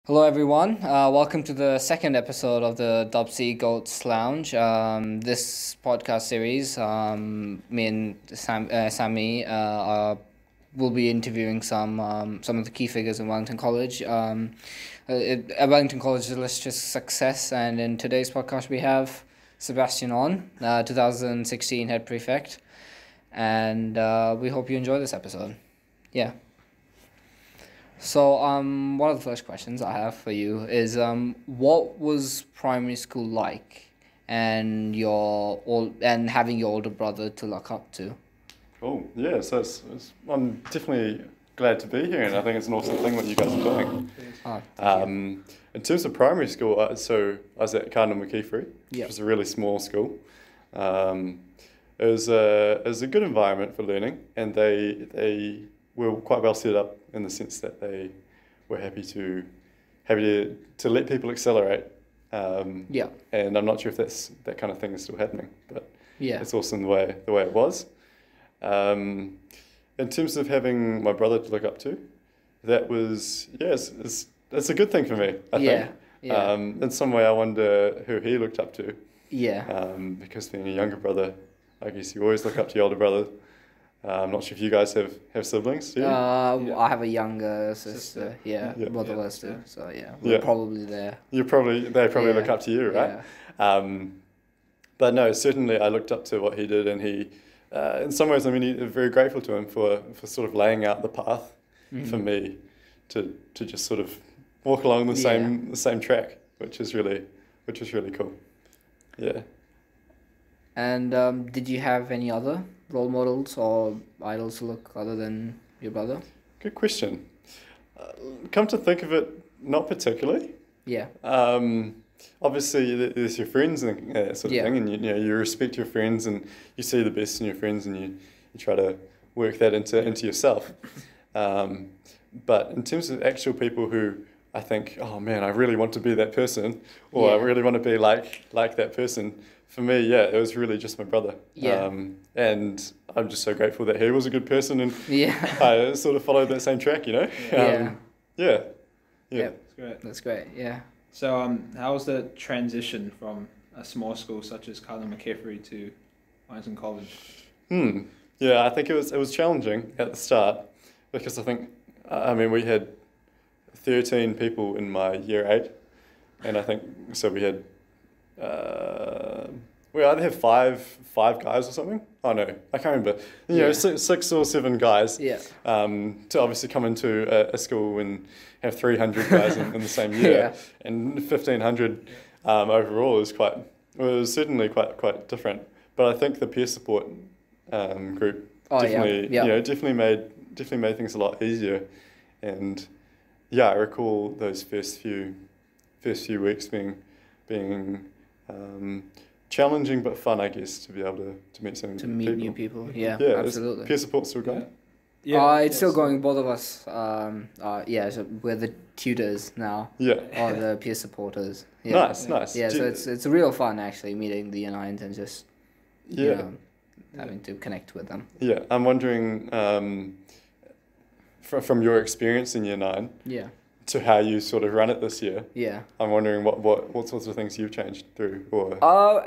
Hello, everyone. Welcome to the second episode of the Dubsy Goats Lounge. This podcast series, me and Sammy will be interviewing some of the key figures in Wellington College. Wellington College's illustrious success, and in today's podcast we have Sebastian on, 2016 head prefect, and we hope you enjoy this episode. Yeah. So, one of the first questions I have for you is, what was primary school like, and having your older brother to look up to? Cool. Yeah, so I'm definitely glad to be here, and I think it's an awesome thing what you guys are doing. In terms of primary school, so I was at Cardinal McKeefery, which was a really small school. It was a good environment for learning, and they were quite well set up in the sense that they were happy to let people accelerate. And I'm not sure if that kind of thing is still happening, but it's awesome the way it was. In terms of having my brother to look up to, that was it's a good thing for me, I think. In some way I wonder who he looked up to. Because being a younger brother, I guess you always look up to your older brother. I'm not sure if you guys have siblings, do you? I have a younger sister. Both of us do. So we're probably there. They probably look up to you, right? But no, certainly I looked up to what he did, and he, in some ways, I'm very grateful to him for sort of laying out the path for me to just sort of walk along the same track, which is really cool. Yeah. And did you have any other role models or idols to look other than your brother? Good question. Come to think of it, not particularly. Obviously, there's your friends and that sort of thing, and you respect your friends, and you see the best in your friends, and you try to work that into yourself. But in terms of actual people who I think, oh man, I really want to be that person, or I really want to be like that person. For me, it was really just my brother. And I'm just so grateful that he was a good person, and I sort of followed that same track, That's great. Yeah. So, how was the transition from a small school such as Cardinal McKeefery to Wellington College? I think it was challenging at the start, because I think, we had 13 people in my year 8, and I think so we had. We either have five guys or something. Oh no, I can't remember. 6 or 7 guys. To obviously come into a school and have 300 guys in the same year, and 1,500 overall was certainly quite different. But I think the peer support group definitely made things a lot easier. And I recall those first few weeks being challenging but fun, I guess, to be able to meet new people. Absolutely. Is peer support still going? It's still going. Both of us. So we're the tutors now. Or the peer supporters. Nice. So it's real fun actually meeting the United and just having to connect with them. I'm wondering from your experience in year 9. To how you sort of run it this year. I'm wondering what sorts of things you've changed through, or.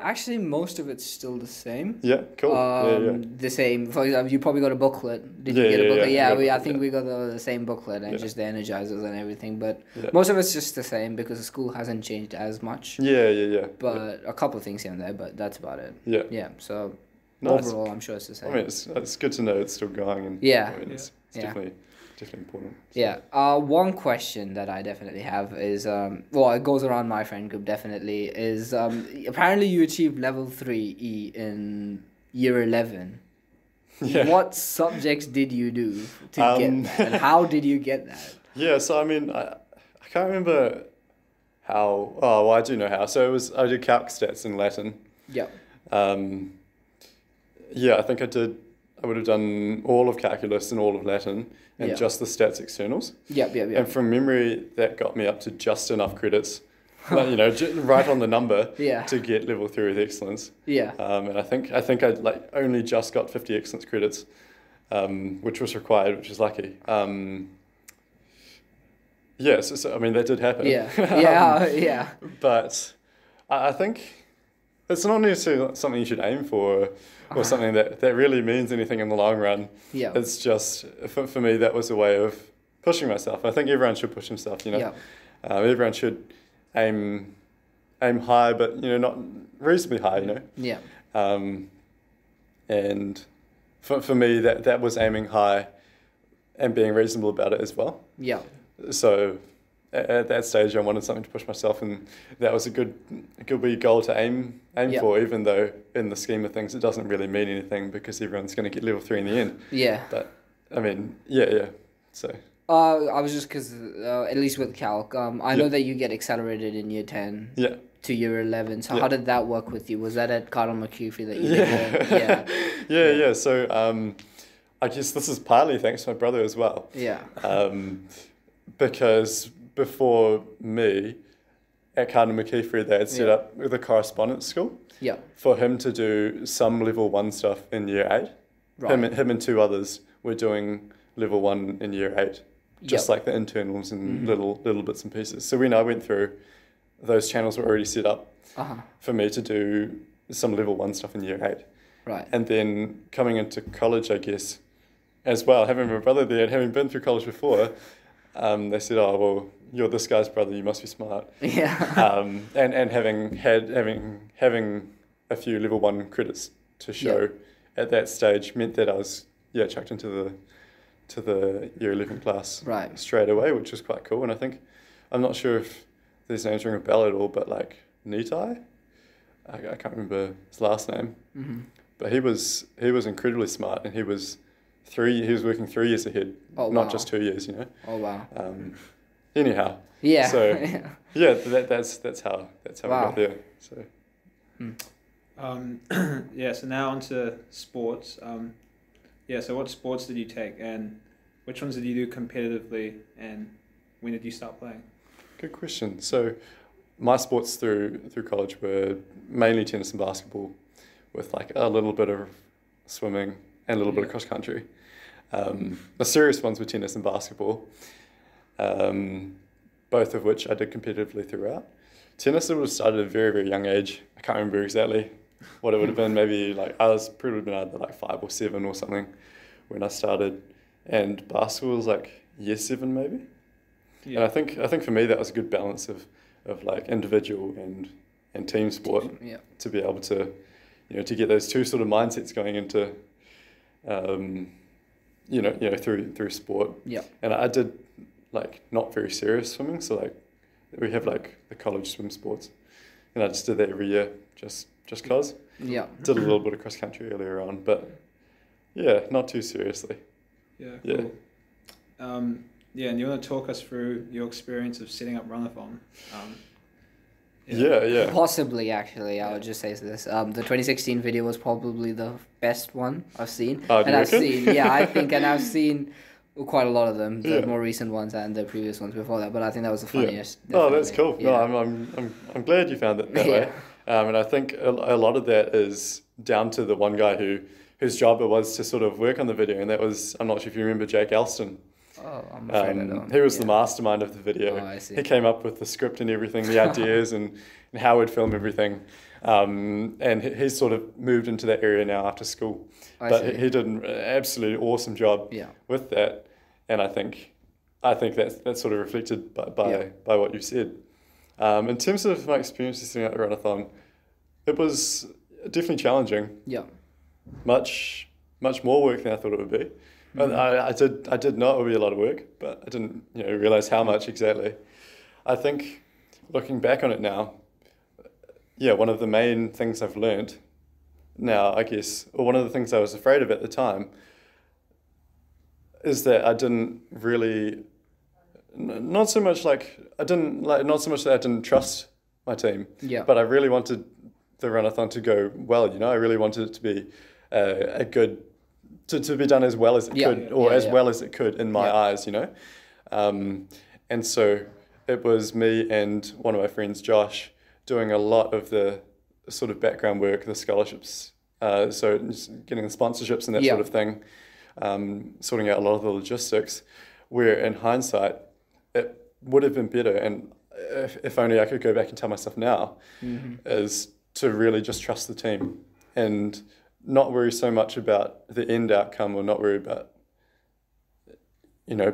Actually, most of it's still the same. Cool. The same. For example, you probably got a booklet. Did you get a booklet? I think we got the same booklet and just the energizers and everything. But most of it's just the same because the school hasn't changed as much. But a couple of things here and there, but that's about it. So nice. Overall, I'm sure it's the same. It's good to know it's still going, and it's definitely important. One question that I definitely have is, it goes around my friend group definitely, is apparently you achieved level 3E in year 11. What subjects did you do to get that, and how did you get that? So I can't remember how. I do know how. So I did calc stats in Latin. I think I would have done all of calculus and all of Latin and just the stats externals. And from memory, that got me up to just enough credits, right on the number to get level 3 with excellence. And I think I only just got 50 excellence credits, which was required, which is lucky. Yes, so, I mean, that did happen. Yeah, yeah. But I think it's not necessarily something you should aim for or something that really means anything in the long run. Yeah. It's just, for me, that was a way of pushing myself. I think everyone should push himself, Yeah. Everyone should aim high, but, not reasonably high, Yeah. And for me, that was aiming high and being reasonable about it as well. Yeah. So at that stage, I wanted something to push myself, and that was a good wee goal to aim for, even though in the scheme of things, it doesn't really mean anything because everyone's going to get level 3 in the end. Yeah. But, I mean, yeah. So. I was just because, at least with Calc, I know that you get accelerated in year 10 to year 11. So how did that work with you? Was that at Cardinal McCuffrey that you did? Yeah. So I guess this is partly thanks to my brother as well. Yeah. Because before me, at Cardinal McCuffrey, they had set up with a correspondence school for him to do some level 1 stuff in year 8. Right. Him and 2 others were doing level 1 in year 8. Just like the internals and little bits and pieces. So when I went through, those channels were already set up for me to do some level 1 stuff in year 8. Right. And then coming into college, I guess, as well, having my brother there and having been through college before, they said, "Oh, well, you're this guy's brother, you must be smart." Yeah. And having a few level 1 credits to show at that stage meant that I was chucked into the year 11 class straight away, which was quite cool. And I think, I'm not sure if these names ring a bell at all, but like Nitai, I can't remember his last name, but he was incredibly smart, and he was working 3 years ahead, not just 2 years, Oh wow. Anyhow. Yeah. So that's how we got there. So. So now onto sports. So what sports did you take, and which ones did you do competitively, and when did you start playing? Good question. So my sports through college were mainly tennis and basketball, with like a little bit of swimming and a little bit of cross country. The serious ones were tennis and basketball, both of which I did competitively throughout. Tennis, it would have started at a very, very young age. I can't remember exactly what it would have been. Maybe like I was probably been either like 5 or 7 or something when I started, and basketball was like year 7 maybe. And I think for me that was a good balance of like individual and team sport to be able to to get those two sort of mindsets going into through sport. Yeah. And I did like not very serious swimming, so like we have like the college swim sports, and I just did that every year just cause. Yeah. Did a little bit of cross country earlier on, but not too seriously. Yeah. Cool. And you want to talk us through your experience of setting up Runathon? Possibly, actually, I would just say this. The 2016 video was probably the best one I've seen. I've seen quite a lot of them, the more recent ones and the previous ones before that. But I think that was the funniest. Yeah. Oh, that's cool. Yeah. No, I'm glad you found it that way. And I think a lot of that is down to the one guy whose job it was to sort of work on the video, and that was, I'm not sure if you remember, Jake Alston. Oh, I'm afraid I don't. He was the mastermind of the video. Oh, I see. He came up with the script and everything, the ideas and how we'd film everything. And he's sort of moved into that area now after school. He did an absolutely awesome job with that. And I think that's sort of reflected by what you said. In terms of my experience setting up the Runathon, it was definitely challenging. Yeah. Much more work than I thought it would be. I did know it would be a lot of work, but I didn't realize how much exactly. I think looking back on it now, one of the main things I've learned now, I guess, or one of the things I was afraid of at the time, is that I didn't really, not so much that I didn't trust my team, but I really wanted the Runathon to go well. I really wanted it to be a good. To be done as well as it could, or as well as it could in my eyes, and so it was me and one of my friends, Josh, doing a lot of the sort of background work, the scholarships, so getting the sponsorships and that sort of thing, sorting out a lot of the logistics, where in hindsight, it would have been better, and if only I could go back and tell myself now, is to really just trust the team and not worry so much about the end outcome, or not worry about,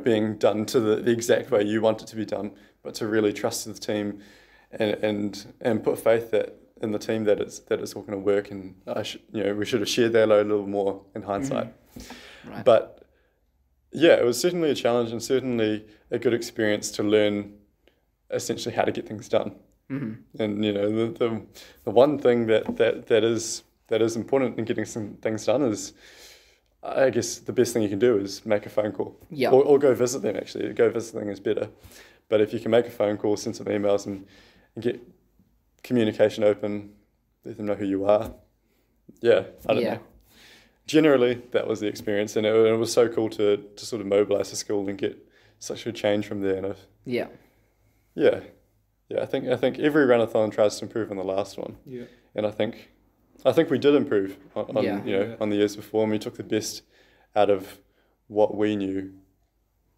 being done to the exact way you want it to be done, but to really trust the team and put faith in the team that it's all going to work. And we should have shared that a little more in hindsight. Right. But yeah, it was certainly a challenge and certainly a good experience to learn essentially how to get things done. And the one thing that is important in getting some things done is, I guess the best thing you can do is make a phone call. Yeah. Or go visit them, actually. Go visiting is better. But if you can make a phone call, send some emails, and get communication open, let them know who you are. Yeah, I don't know. Generally, that was the experience, and it was so cool to sort of mobilise the school and get such a change from there. And yeah. I think every runathon tries to improve on the last one. Yeah. And I think we did improve on the years before, and we took the best out of what we knew,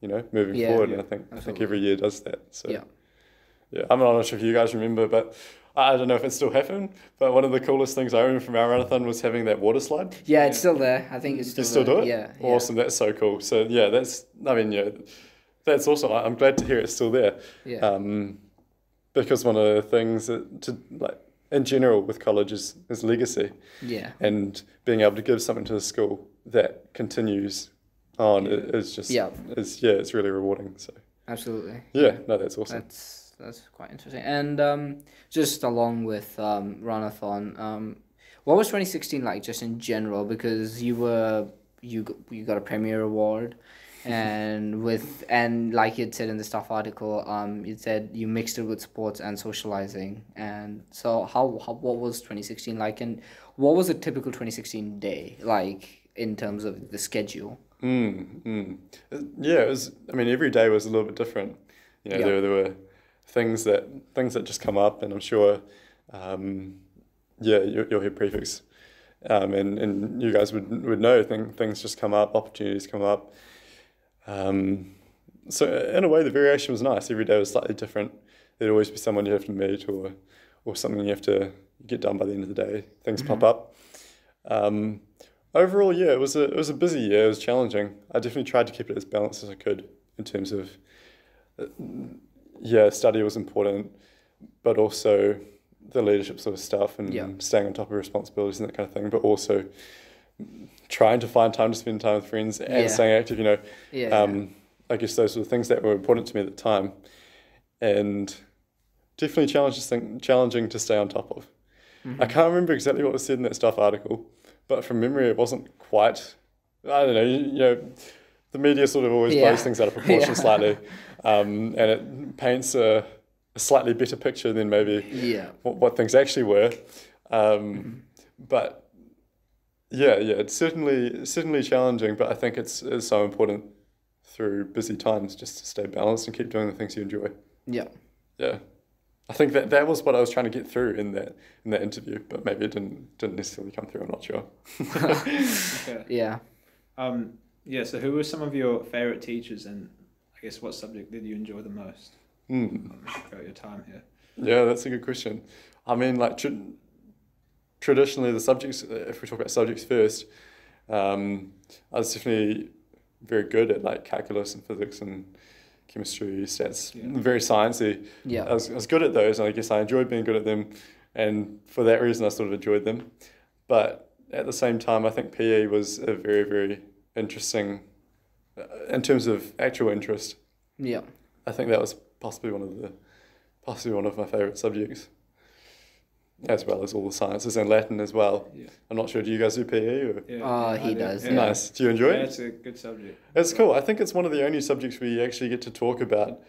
moving forward. And I think every year does that. So I'm not sure if you guys remember, but I don't know if it still happened, but one of the coolest things I remember from our runathon was having that water slide. Yeah, it's still there. I think it's still there. You still do it? Yeah. Awesome. That's so cool. So that's awesome. I'm glad to hear it's still there. Yeah. Because one of the things in general with college is legacy. Yeah. And being able to give something to the school that continues on is just it's really rewarding. So absolutely. Yeah, no, that's awesome. That's quite interesting. And just along with runathon, what was 2016 like just in general? Because you got a Premier Award. And like you'd said in the staff article, you said you mixed it with sports and socializing. And so what was 2016 like, and what was a typical 2016 day like in terms of the schedule? Yeah, it was. I mean, every day was a little bit different. There were things that just come up, and I'm sure, you'll hear prefects, and you guys would know things just come up, opportunities come up. So in a way, the variation was nice. Every day was slightly different. There'd always be someone you have to meet, or something you have to get done by the end of the day. Things pop up. Overall, it was a busy year. It was challenging. I definitely tried to keep it as balanced as I could in terms of, study was important, but also the leadership sort of stuff and staying on top of responsibilities and that kind of thing, but also trying to find time to spend time with friends and staying active, I guess those were the things that were important to me at the time, and definitely challenging to stay on top of. I can't remember exactly what was said in that staff article, but from memory it wasn't quite, I don't know, the media sort of always blows things out of proportion slightly, and it paints a slightly better picture than maybe what things actually were. But it's certainly challenging, but I think it's so important through busy times just to stay balanced and keep doing the things you enjoy. Yeah. I think that was what I was trying to get through in that interview, but maybe it didn't necessarily come through. I'm not sure. Okay. So who were some of your favorite teachers, and I guess what subject did you enjoy the most throughout your time here? Yeah, that's a good question. I mean, like traditionally the subjects, if we talk about subjects first, I was definitely very good at like calculus and physics and chemistry, stats, very sciencey. I was good at those, and I guess I enjoyed being good at them, and for that reason I sort of enjoyed them. But at the same time, I think PE was a very, very interesting, in terms of actual interest. I think that was possibly one of my favourite subjects, as well as all the sciences and Latin as well. I'm not sure, do you guys do PE? Or? He does. Nice. Do you enjoy it? Yeah, it's a good subject. It's cool. I think it's one of the only subjects where you actually get to talk about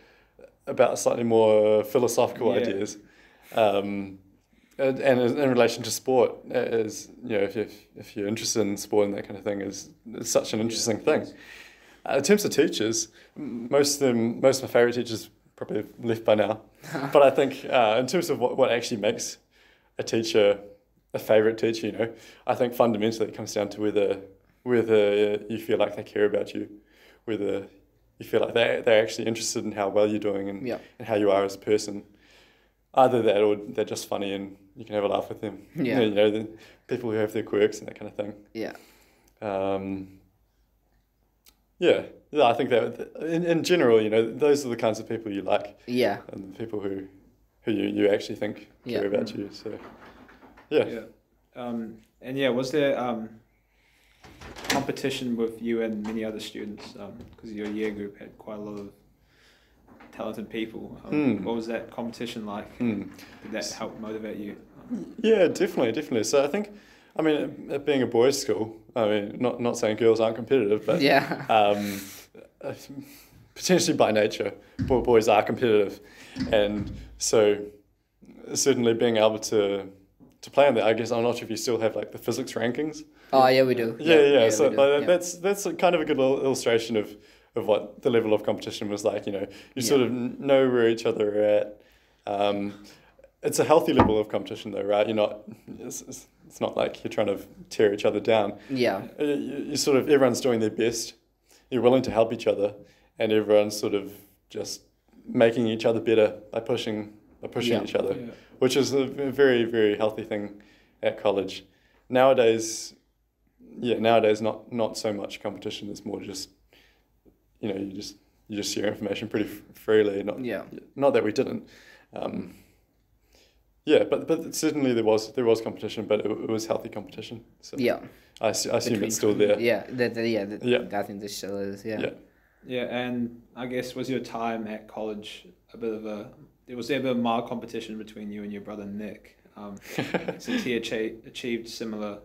slightly more philosophical ideas. And in relation to sport, as if you're interested in sport and that kind of thing, is such an interesting thing. In terms of teachers, most of my favourite teachers probably have left by now. But I think in terms of what actually makes a teacher a favourite teacher, I think fundamentally it comes down to whether you feel like they care about you, whether you feel like they're actually interested in how well you're doing and how you are as a person. Either that or they're just funny and you can have a laugh with them. Yeah. You know, the people who have their quirks and that kind of thing. Yeah. I think that in general, you know, those are the kinds of people you like. Yeah. And the people who you actually think care about you. So, yeah. Was there competition with you and many other students? Because your year group had quite a lot of talented people. What was that competition like? Did that help motivate you? Yeah, definitely. So I think, I mean, it being a boys' school, I mean, not saying girls aren't competitive, but potentially by nature, boys are competitive, and so certainly being able to play on that. I guess I'm not sure if you still have like the physics rankings. Oh yeah, we do. Yeah. So that's kind of a good illustration of what the level of competition was like. You know, you sort of know where each other are at. It's a healthy level of competition though, right? You're not. It's not like you're trying to tear each other down. Yeah. You sort of, everyone's doing their best. You're willing to help each other, and everyone's sort of just making each other better by pushing each other, which is a very, very healthy thing at college. Nowadays, not so much competition. It's more just, you know, you just share information pretty freely. Not that we didn't. But certainly there was competition, but it was healthy competition. So I assume it's still there. I think this still is. Yeah, and I guess was your time at college was there a bit of mild competition between you and your brother Nick? Since he achieved similar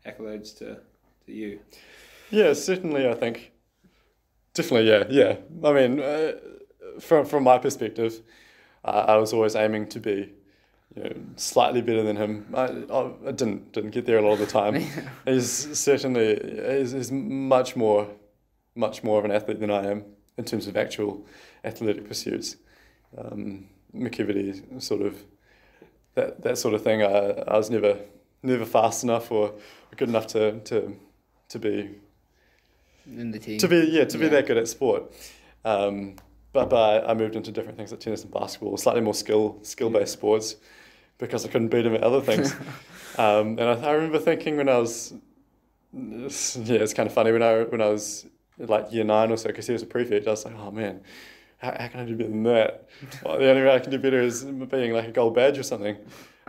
accolades to you. Yeah, certainly. I think definitely. Yeah. I mean, from my perspective, I was always aiming to be, you know, slightly better than him. I didn't get there a lot of the time. He's much more of an athlete than I am in terms of actual athletic pursuits. McKivity, sort of that sort of thing. I was never fast enough or good enough to be in the team. To be that good at sport. But I moved into different things like tennis and basketball, slightly more skill-based sports, because I couldn't beat him at other things. And I remember thinking when I was, it's kind of funny, when I was like year 9 or so, because he was a prefect, I was like, oh man, how can I do better than that? Well, the only way I can do better is being like a gold badge or something.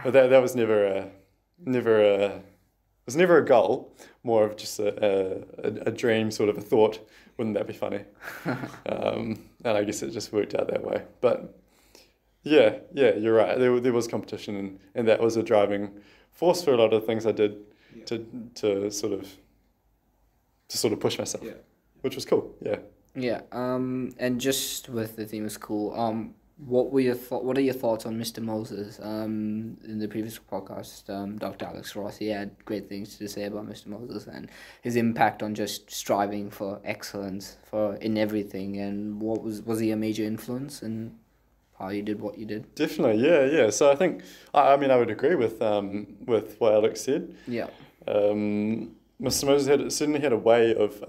But that was never a goal, more of just a dream, sort of a thought. Wouldn't that be funny? And I guess it just worked out that way. But yeah, you're right. There was competition, and that was a driving force for a lot of things I did to sort of push myself, which was cool. Yeah. Yeah. And just with the theme of school, what are your thoughts on Mr. Moses? In the previous podcast, Dr. Alex Ross, he had great things to say about Mr. Moses and his impact on just striving for excellence in everything. And was he a major influence in how you did what you did? Definitely, yeah. So I think I would agree with what Alex said. Yeah. Mr. Moses certainly had a way of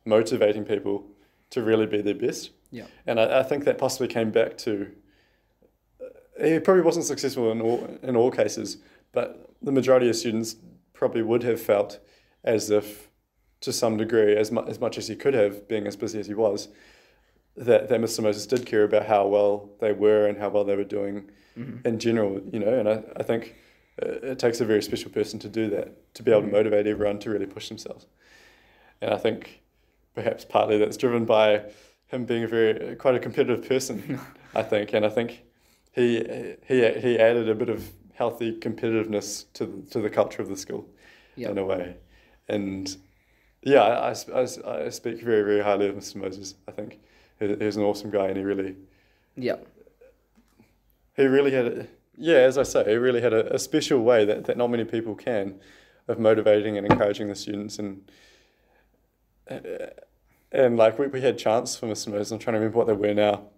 motivating people to really be their best. Yeah. And I think that possibly came back to, he probably wasn't successful in all cases, but the majority of students probably would have felt as if, to some degree, as much as he could have, being as busy as he was, that Mr. Moses did care about how well they were and how well they were doing in general, you know. And I think it takes a very special person to do that, to be able to motivate everyone to really push themselves. And I think perhaps partly that's driven by him being quite a competitive person, I think. And I think he added a bit of healthy competitiveness to the culture of the school in a way. And yeah, I speak very, very highly of Mr. Moses. I think he's an awesome guy, and he really had as I say, he really had a special way that not many people can, of motivating and encouraging the students. And like we had chants for Mr. Moses. I'm trying to remember what they were now.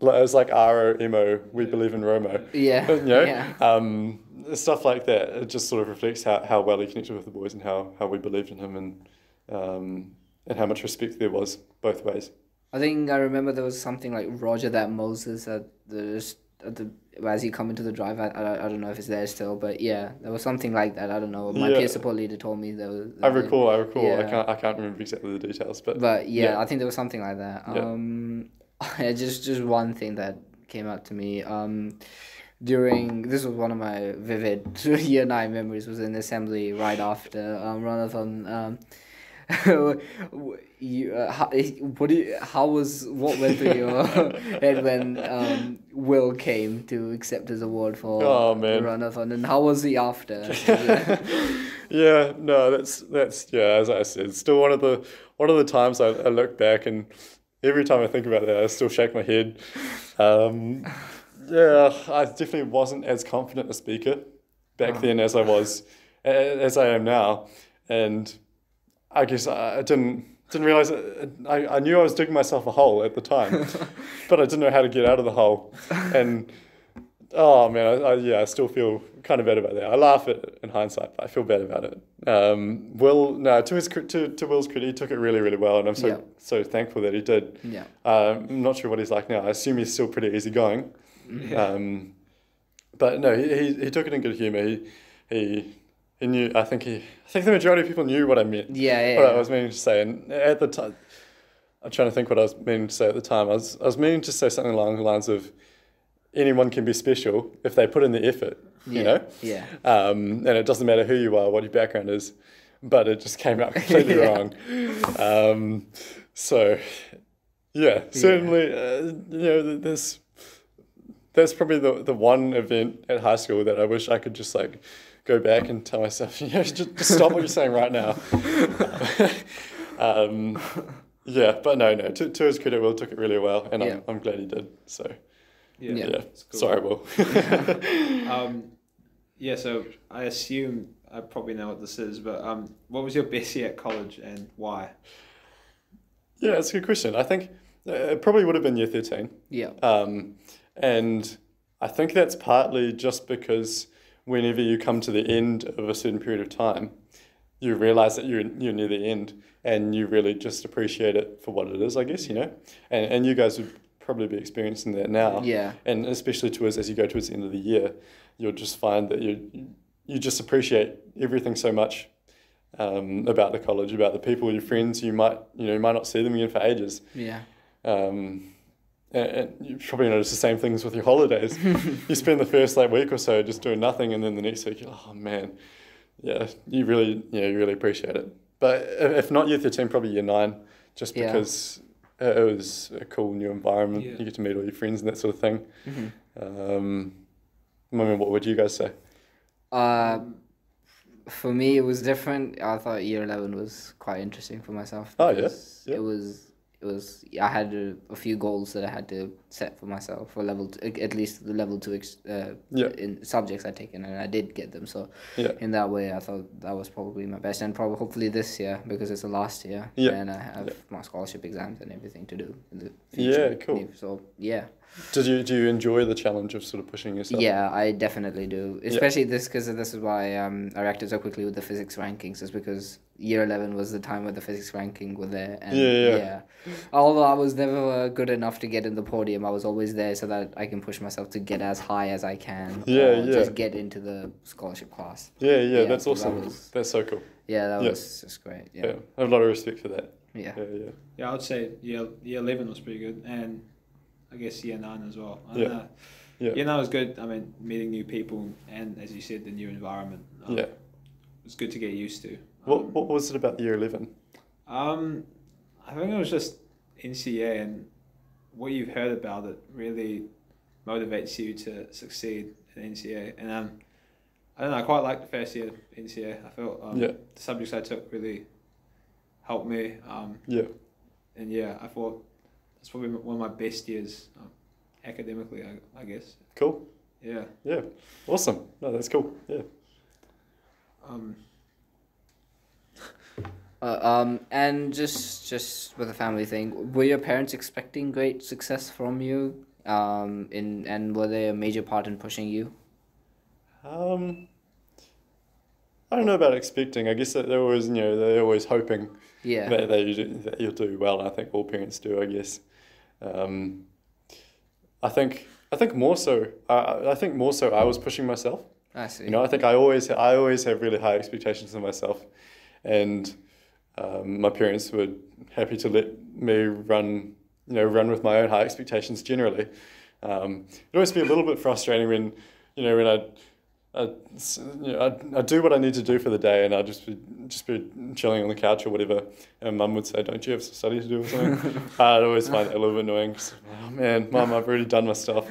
It was like R-O-M-O, we believe in Romo. Yeah. You know? Stuff like that. It just sort of reflects how well he connected with the boys and how we believed in him. And and how much respect there was both ways. I think I remember there was something like Roger that Moses as you come into the drive. I don't know if it's there still, but yeah, there was something like that. I don't know. My peer support leader told me there was. I recall. Yeah. I can't remember exactly the details, but yeah, I think there was something like that. Yeah. Just one thing that came out to me. This was one of my vivid year 9 memories, was in assembly right after runathon. What went through your head when Will came to accept his award for the runathon, and how was he after? Yeah, no, that's as I said, still one of the times I look back, and every time I think about that I still shake my head. I definitely wasn't as confident a speaker back then as I am now, and I guess I didn't realize it. I knew I was digging myself a hole at the time, but I didn't know how to get out of the hole. And oh man, I still feel kind of bad about that. I laugh at it in hindsight, but I feel bad about it. To Will's credit, he took it really, really well, and I'm so thankful that he did. Yeah. I'm not sure what he's like now. I assume he's still pretty easygoing. Yeah. But no, he took it in good humour. He knew. I think the majority of people knew what I meant. Yeah. What I was meaning to say, and at the time, I'm trying to think what I was meaning to say at the time. I was meaning to say something along the lines of, anyone can be special if they put in the effort. You know. Yeah. And it doesn't matter who you are, what your background is, but it just came out completely wrong. So, yeah, certainly, that's probably the one event at high school that I wish I could just like go back and tell myself, just stop what you're saying right now. But no. To his credit, Will took it really well, and I'm glad he did. So, yeah. Cool. Sorry, Will. So I assume I probably know what this is, but what was your best year at college and why? Yeah, it's a good question. I think it probably would have been year 13. Yeah. And I think that's partly just because whenever you come to the end of a certain period of time, you realise that you're near the end, and you really just appreciate it for what it is, I guess, And you guys would probably be experiencing that now. Yeah. And especially as you go towards the end of the year, you'll just find that you just appreciate everything so much about the college, about the people, your friends. You might not see them again for ages. Yeah. And you probably notice the same things with your holidays. You spend the first week or so just doing nothing, and then the next week you're like, oh man, you really appreciate it. But if not year 13, probably year 9, just because it was a cool new environment. You get to meet all your friends and that sort of thing. What would you guys say? For me, it was different. I thought year 11 was quite interesting for myself. It was I had a few goals that I had to set for myself for at least the level 2 in subjects I'd taken, and I did get them. So in that way, I thought that was probably my best, and probably hopefully this year, because it's the last year, and I have my scholarship exams and everything to do in the future. Yeah, cool. So Do you enjoy the challenge of sort of pushing yourself? Yeah, I definitely do. Especially because this is why I reacted so quickly with the physics rankings, is because year 11 was the time where the physics ranking were there. And although I was never good enough to get in the podium, I was always there so that I can push myself to get as high as I can. Just get into the scholarship class. Yeah, that's awesome. That's so cool. Yeah, that was just great. Yeah. I have a lot of respect for that. Yeah, I would say year 11 was pretty good, and I guess year 9 as well. Year 9 was good. I mean, meeting new people, and as you said, the new environment. It was good to get used to. What was it about year 11? I think it was just NCA, and what you've heard about it really motivates you to succeed in NCA. And I don't know, I quite liked the first year of NCA. I felt the subjects I took really helped me. And I thought it's probably one of my best years academically, I guess. Cool. Yeah. Awesome. No, that's cool. Yeah. And just with the family thing, were your parents expecting great success from you? And were they a major part in pushing you? I don't know about expecting. I guess that they're always, they're always hoping Yeah. that you'll do well. And I think all parents do, I guess. I think more so. I think more so. I was pushing myself. I see. I think I always have really high expectations of myself, and my parents were happy to let me run with my own high expectations generally. It'd always be a little bit frustrating when I'd do what I need to do for the day, and I'd just be chilling on the couch or whatever, and Mum would say, "Don't you have study to do or something?" I'd always find that a little bit annoying. Oh man, Mum, I've already done my stuff.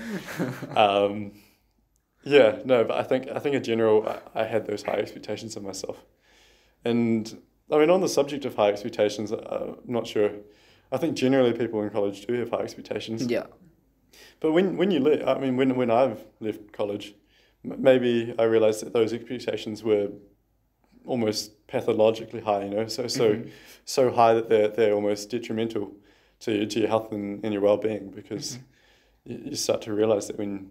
But I think in general I had those high expectations of myself, and I mean on the subject of high expectations, I'm not sure. I think generally people in college do have high expectations. Yeah. But when you leave, I mean when I've left college, maybe I realised that those expectations were almost pathologically high, so high that they're almost detrimental to your health and your well-being, because you start to realise that when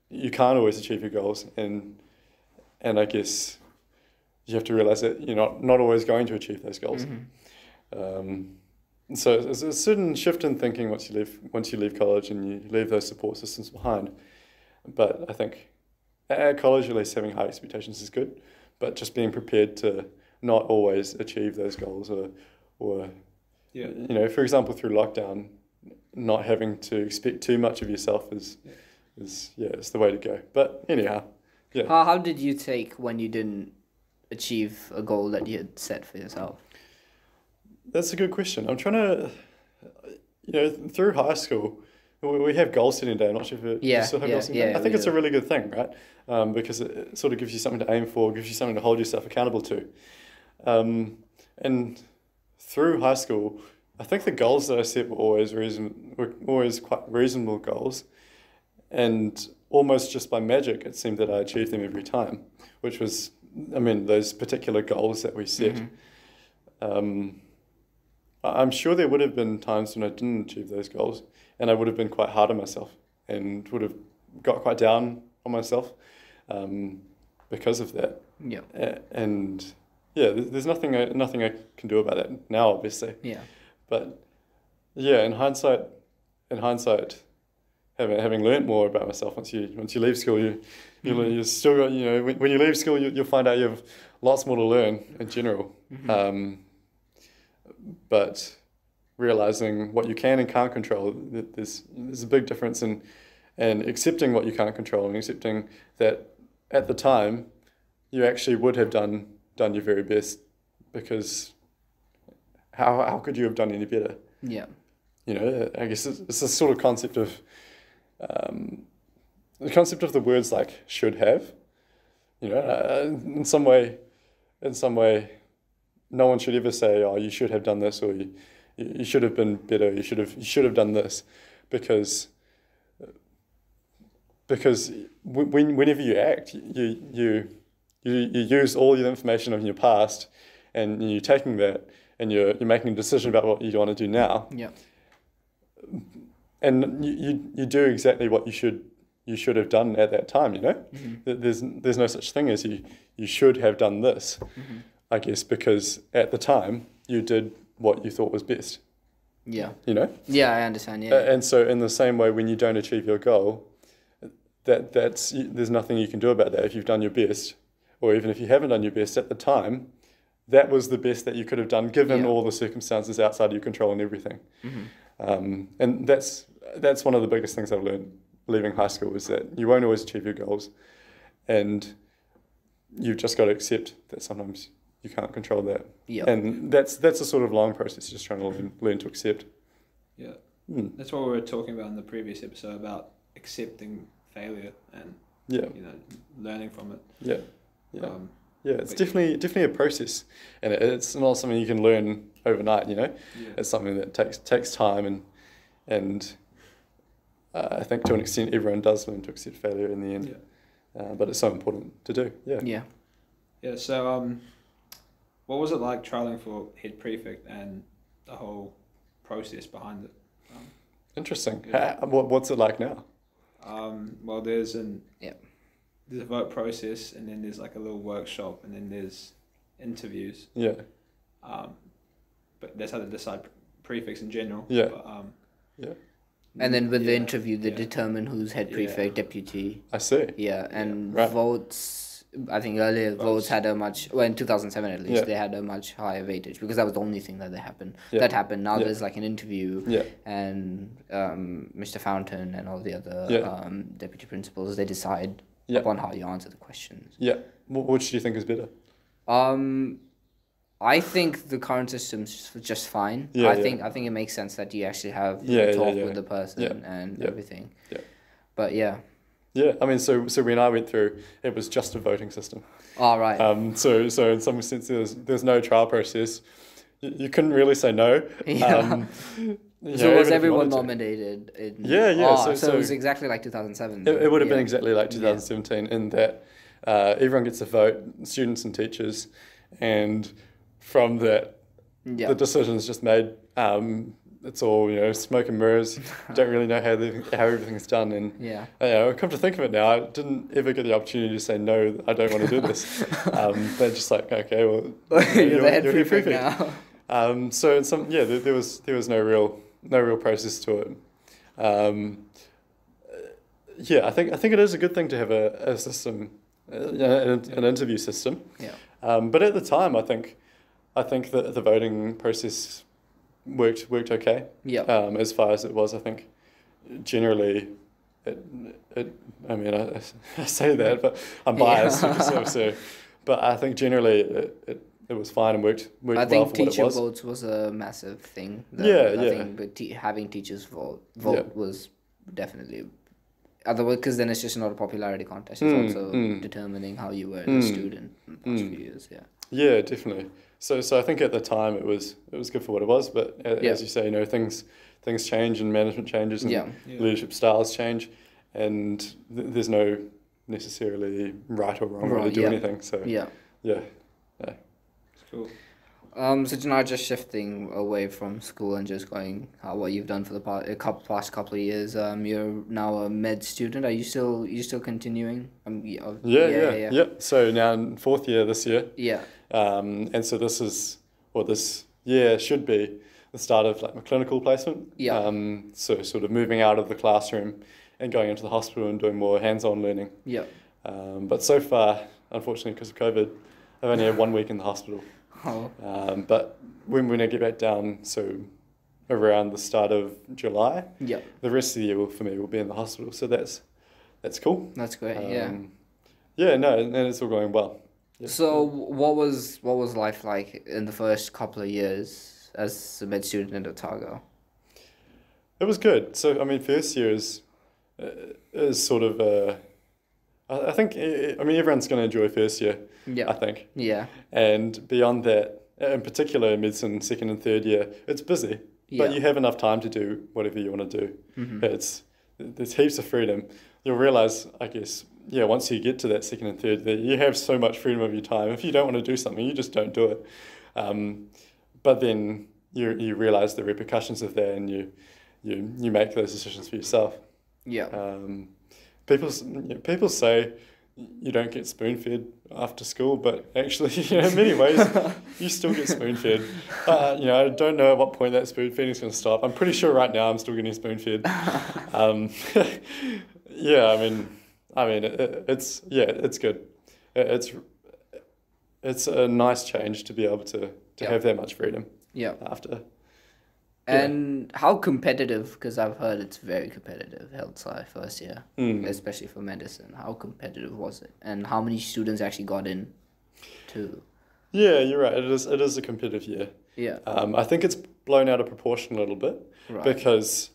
you can't always achieve your goals, and I guess you have to realise that you're not always going to achieve those goals. So there's a certain shift in thinking once you leave college and you leave those support systems behind. But I think at college, at least, having high expectations is good, but just being prepared to not always achieve those goals, or for example, through lockdown, not having to expect too much of yourself is it's the way to go. But anyhow, yeah. How did you take when you didn't achieve a goal that you had set for yourself? That's a good question. I'm trying to, through high school, we have goal setting day. I'm not sure if you still have goal setting day. I think it's a really good thing, right? Because it sort of gives you something to aim for, gives you something to hold yourself accountable to. And through high school, I think the goals that I set were always quite reasonable goals, and almost just by magic, it seemed that I achieved them every time, which was, those particular goals that we set. I'm sure there would have been times when I didn't achieve those goals, and I would have been quite hard on myself and would have got quite down on myself because of that. Yeah. There's nothing I can do about that now, obviously. Yeah. But yeah, in hindsight, having learnt more about myself, once you leave school, you still got, when you leave school, you'll find out you have lots more to learn in general. But realizing what you can and can't control, there's a big difference in accepting what you can't control, and accepting that at the time you actually would have done your very best, because how could you have done any better? Yeah. I guess it's a sort of concept of the words like should have. In some way, no one should ever say, "Oh, you should have done this," or you should have been better. You should have done this, because whenever you act, you use all the information of your past, and you're taking that and you're making a decision about what you want to do now. Yeah. And you do exactly what you should have done at that time. There's no such thing as you should have done this. I guess because at the time you did what you thought was best. Yeah. Yeah, I understand. Yeah. And so in the same way, when you don't achieve your goal, there's nothing you can do about that. If you've done your best, or even if you haven't done your best at the time, that was the best that you could have done, given all the circumstances outside of your control and everything. And that's one of the biggest things I've learned leaving high school, is that you won't always achieve your goals, and you've just got to accept that sometimes you can't control that. Yeah. And that's a sort of long process, just trying to learn to accept. Yeah. That's what we were talking about in the previous episode, about accepting failure and learning from it. Yeah. It's definitely a process, and it's not something you can learn overnight. It's something that takes time, and I think to an extent everyone does learn to accept failure in the end. But it's so important to do. Yeah. So what was it like trialing for head prefect and the whole process behind it? Interesting. What's it like now? Well, there's a vote process, and then there's like a little workshop, and then there's interviews. Yeah. But that's how they decide prefects in general. Yeah. But, yeah. And then with the interview, they determine who's head prefect, deputy. I see. Yeah, and votes, I think earlier votes had a much, well, in 2007 at least, they had a much higher weightage because that was the only thing that happened. Now there's like an interview, and Mr. Fountain and all the other deputy principals, they decide upon how you answer the questions. Yeah. Which do you think is better? I think the current system's just fine. I think it makes sense that you actually have talk with the person and everything. Yeah. But yeah. Yeah, I mean, so when I went through, it was just a voting system. Oh, right. So in some sense, there's no trial process. You couldn't really say no. Yeah. So was everyone nominated? So it was exactly like 2007. It would have been exactly like 2017 in that everyone gets a vote, students and teachers, and from that, the decision's just made. It's all smoke and mirrors. Don't really know how everything's done, and come to think of it now, I didn't ever get the opportunity to say no. I don't want to do this. They're just like, okay, well, you're the head prefect now. So in some there was no real process to it. I think it is a good thing to have a system, an interview system. Yeah. But at the time, I think that the voting process worked okay. Yeah. As far as it was, I think generally, I mean, I say that, but I'm biased. But I think generally it was fine and worked well for what it was. I think teacher votes was a massive thing. But having teachers vote was definitely. Otherwise, because then it's just not a popularity contest. It's also determining how you were as a student in the past few years. Yeah. Yeah, definitely. So I think at the time it was good for what it was, but as you say, things change and management changes and leadership styles change, and there's no necessarily right or wrong way to do anything. So cool. So now just shifting away from school and just going what you've done for the past couple of years. You're now a med student. Are you still continuing? Yeah. So now in fourth year this year. Yeah. And so this year should be the start of like my clinical placement. Yeah. So sort of moving out of the classroom and going into the hospital and doing more hands-on learning. Yeah. But so far, unfortunately, because of COVID, I've only had 1 week in the hospital. Oh. But when I get back down, so around the start of July, the rest of the year will be in the hospital. So that's cool. That's great. And it's all going well. Yeah. So what was life like in the first couple of years as a med student in Otago? It was good. So I mean, first year is sort of I think everyone's going to enjoy first year. Yeah. I think. Yeah. And beyond that, in particular in medicine, second and third year, it's busy, but you have enough time to do whatever you want to do. Mm-hmm. There's heaps of freedom. You'll realize, I guess, once you get to that second and third, that you have so much freedom of your time. If you don't want to do something, you just don't do it. But then you realize the repercussions of that, and you make those decisions for yourself. Yeah. People say you don't get spoon-fed after school, but actually, in many ways, you still get spoon-fed. I don't know at what point that spoon-feeding is going to stop. I'm pretty sure right now I'm still getting spoon-fed. It's good. It's a nice change to be able to have that much freedom. Yeah. After. And how competitive, because I've heard it's very competitive, health sci first year, especially for medicine. How competitive was it? And how many students actually got in to? Yeah, you're right. It is a competitive year. Yeah. I think it's blown out of proportion a little bit because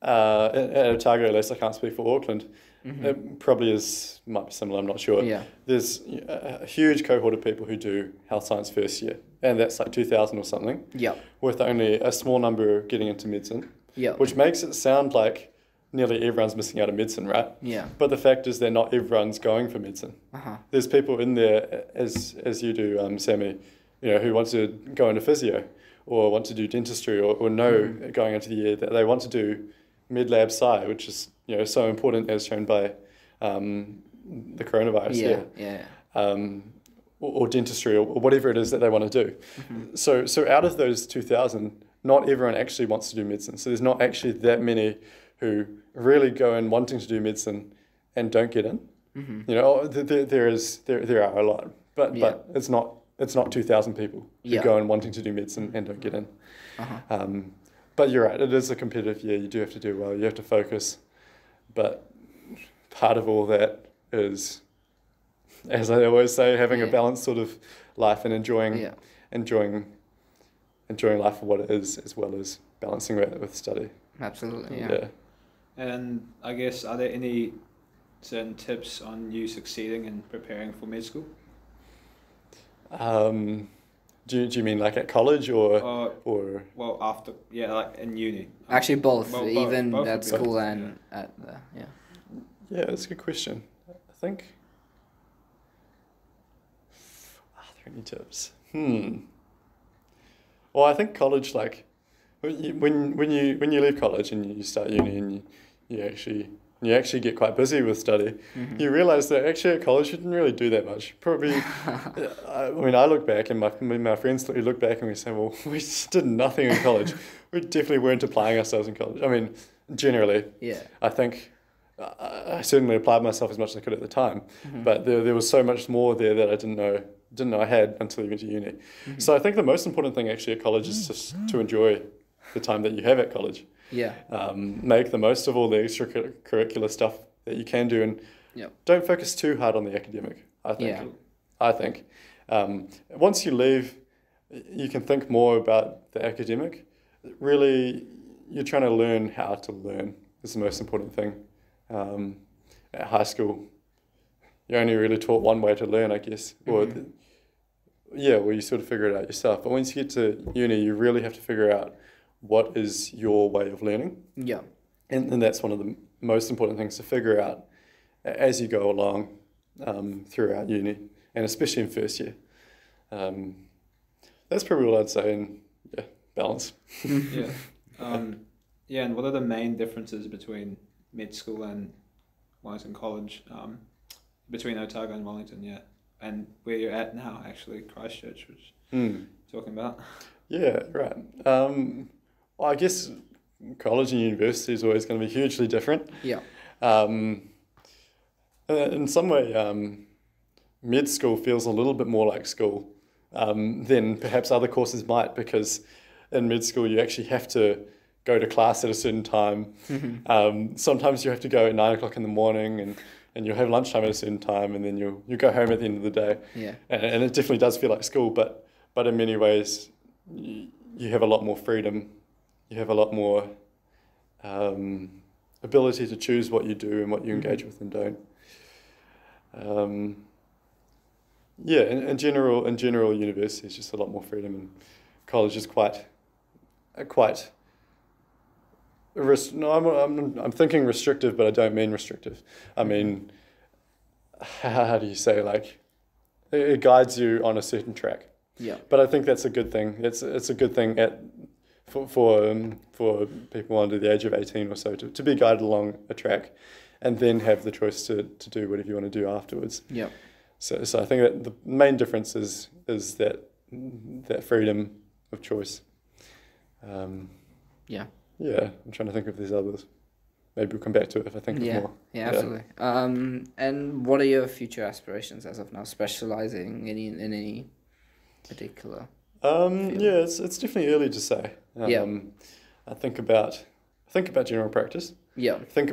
at Otago, at least I can't speak for Auckland, it probably might be similar, I'm not sure. Yeah. There's a huge cohort of people who do health science first year, and that's like 2,000 or something. Yeah. With only a small number getting into medicine. Yeah. Which makes it sound like nearly everyone's missing out of medicine, right? Yeah. But the fact is that not everyone's going for medicine. Uh-huh. There's people in there, as you do, Sammy, who want to go into physio or want to do dentistry or know going into the year that they want to do med lab sci, which is so important as shown by the coronavirus. Yeah. or dentistry or whatever it is that they want to do. So out of those 2,000, not everyone actually wants to do medicine. So there's not actually that many who really go in wanting to do medicine and don't get in. You know, there are a lot, but it's not 2,000 people who go in wanting to do medicine and don't get in. But you're right, it is a competitive year. You do have to do well. You have to focus. But part of all that is, as I always say, having a balanced sort of life and enjoying life for what it is, as well as balancing it with study. Absolutely, yeah. And I guess, are there any certain tips on you succeeding in preparing for med school? Do you mean like at college or? Well, after, like in uni. Actually, both, even both at school and at the, Yeah, that's a good question. I think. Are there any tips? Well, I think college, like, when you leave college and you start uni and you actually get quite busy with study, you realise that actually at college you didn't really do that much. Probably, I mean, I look back and my friends look back and we say, well, we just did nothing in college. We definitely weren't applying ourselves in college. I mean, generally, I think I certainly applied myself as much as I could at the time, but there was so much more there that I didn't know I had until you went to uni. So I think the most important thing actually at college is just to enjoy the time that you have at college. Make the most of all the extracurricular stuff that you can do, and don't focus too hard on the academic. I think once you leave, you can think more about the academic. Really, you're trying to learn how to learn is the most important thing. At high school, you're only really taught one way to learn, I guess, or you sort of figure it out yourself. But once you get to uni, you really have to figure out what is your way of learning. And that's one of the most important things to figure out as you go along throughout uni, and especially in first year. That's probably what I'd say, and balance. And what are the main differences between med school and Wellington College, between Otago and Wellington, and where you're at now, actually, Christchurch, which talking about? Yeah, right. Well, I guess college and university is always going to be hugely different. In some way, med school feels a little bit more like school than perhaps other courses might, because in med school you actually have to go to class at a certain time. Sometimes you have to go at 9 o'clock in the morning, and you'll have lunchtime at a certain time, and then you'll go home at the end of the day. And it definitely does feel like school, but in many ways you have a lot more freedom. You have a lot more ability to choose what you do and what you engage with and don't. In general, university is just a lot more freedom, and college is quite. I'm thinking restrictive, but I don't mean restrictive. I mean, how do you say, like, it guides you on a certain track. But I think that's a good thing. It's a good thing for people under the age of 18 or so to be guided along a track, and then have the choice to do whatever you want to do afterwards. So I think that the main difference is that freedom of choice. I'm trying to think if there's others. Maybe we'll come back to it if I think of more. Absolutely. And what are your future aspirations as of now, specializing in any particular field? It's definitely early to say. I think about general practice. I'd think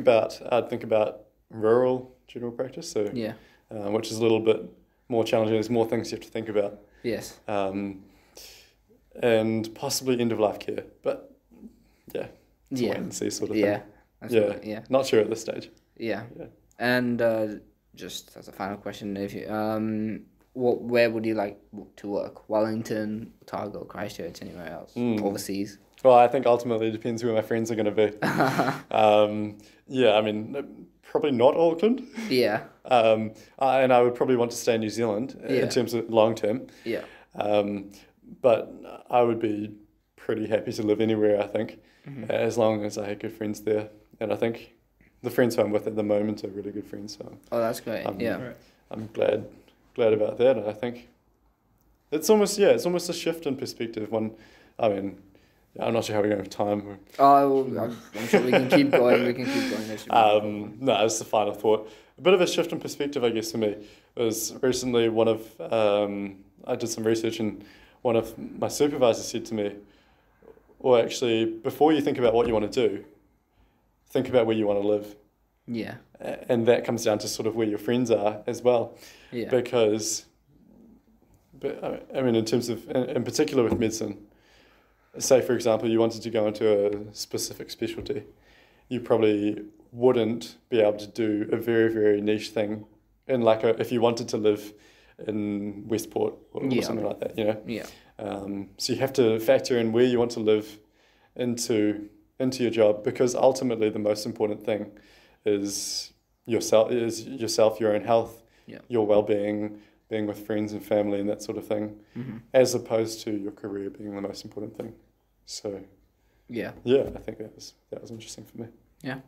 about rural general practice. So which is a little bit more challenging. There's more things you have to think about. And possibly end of life care, but it's a wait and see sort of thing. Not sure at this stage. And just as a final question, if you where would you like to work? Wellington, Otago, Christchurch, anywhere else? Overseas? Well, I think ultimately it depends where my friends are going to be. I mean, probably not Auckland. And I would probably want to stay in New Zealand in terms of long term. But I would be pretty happy to live anywhere, I think, as long as I had good friends there. And I think the friends who I'm with at the moment are really good friends. So that's great. I'm glad about that. And I think it's almost a shift in perspective. I mean, I'm not sure how we're going with time. I'm sure we can keep going. No, that's the final thought. A bit of a shift in perspective, I guess, for me was recently I did some research, and one of my supervisors said to me, well, actually, before you think about what you want to do, think about where you want to live. Yeah. And that comes down to sort of where your friends are as well. Yeah. Because, I mean, in terms of, in particular with medicine, say, for example, you wanted to go into a specific specialty, you probably wouldn't be able to do a very, very niche thing. And if you wanted to live in Westport or something like that, you know? Yeah. So you have to factor in where you want to live into your job, because ultimately the most important thing is yourself, your own health, your well-being, being with friends and family and that sort of thing, as opposed to your career being the most important thing. So I think that was interesting for me. Yeah.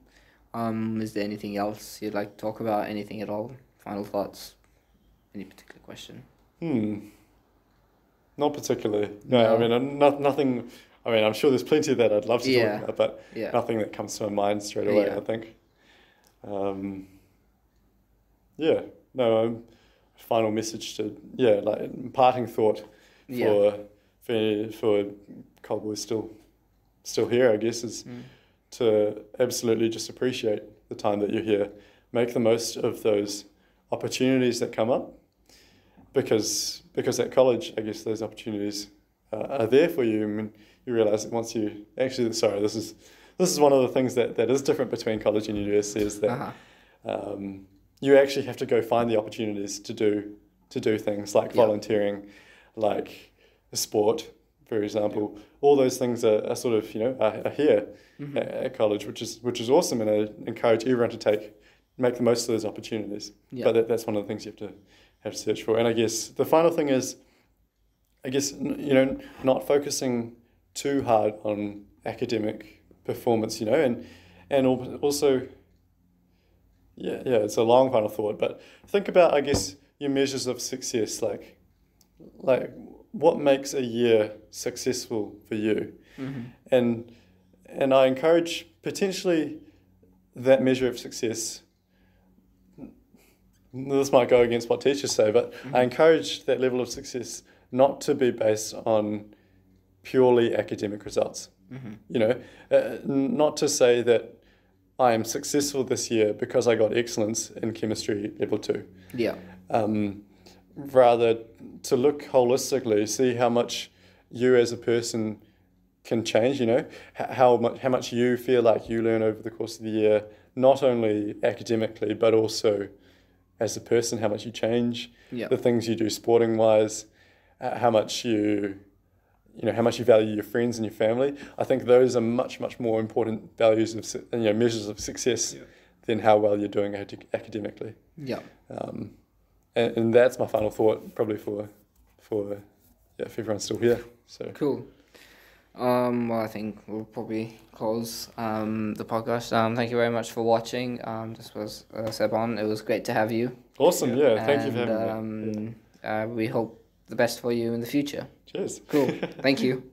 Is there anything else you'd like to talk about? Anything at all? Final thoughts? Any particular question? Not particularly. No. I mean, nothing. I mean, I'm sure there's plenty that I'd love to talk about, but nothing that comes to my mind straight away. I think. Final message to parting thought for Coldboys still here, I guess, is to absolutely just appreciate the time that you're here, make the most of those opportunities that come up, because at college, I guess those opportunities are there for you. I mean, you realise that once you actually, this is one of the things that is different between college and university, is that you actually have to go find the opportunities to do things like volunteering, like sport, for example. All those things are sort of are here at college, which is awesome, and I encourage everyone to make the most of those opportunities. But that's one of the things you have to search for. And I guess the final thing is, not focusing too hard on academic performance, and also, it's a long final thought, but think about, I guess, your measures of success, like what makes a year successful for you, and I encourage potentially that measure of success. This might go against what teachers say, but I encourage that level of success not to be based on purely academic results. Not to say that I am successful this year because I got excellence in chemistry level 2. Yeah. Rather to look holistically, see how much you as a person can change, how much you feel like you learn over the course of the year, not only academically, but also as a person, how much you change, the things you do sporting wise, how much you value your friends and your family. I think those are much, much more important values of measures of success than how well you're doing academically. Yeah. And that's my final thought, probably for if everyone's still here. So cool. Well, I think we'll probably close the podcast. Thank you very much for watching. This was Seb On. It was great to have you. Awesome. Yeah. Thank you for having me. We hope the best for you in the future. Cheers. Cool. Thank you.